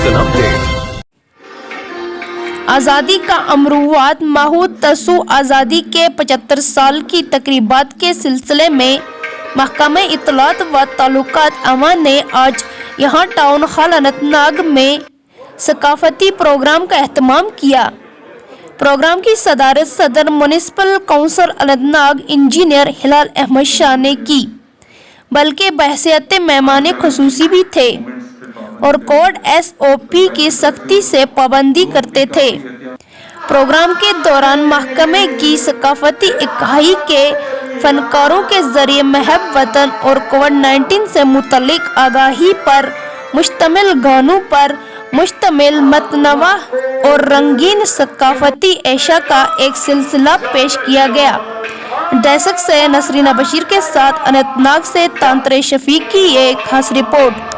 सलाम थे। आज़ादी का अमरुवाद माहूद तसू आज़ादी के 75 साल की तकरीबात के सिलसिले में महकमा इत्तलात व ताल्लुकात अवाम ने आज यहाँ टाउन हॉल अनंतनाग में सकाफती प्रोग्राम का एहतमाम किया। प्रोग्राम की सदारत सदर म्युनिसिपल काउंसिल अनंतनाग इंजीनियर हिलाल अहमद शाह ने की, बल्कि बहसियत मेहमान खुसूसी भी थे और कोड SOP की सख्ती से पाबंदी करते थे। प्रोग्राम के दौरान महकमे की सकाफती इकाई के फनकारों के जरिए महब वतन और कोविड-19 से मुतल्लिक आगाही पर मुश्तमिल गानों पर मुश्तमिल मतनवा और रंगीन सकाफती एशा का एक सिलसिला पेश किया गया। डेस्क से नसरीना बशीर के साथ अनंतनाग से तांत्रे शफीक की एक खास रिपोर्ट।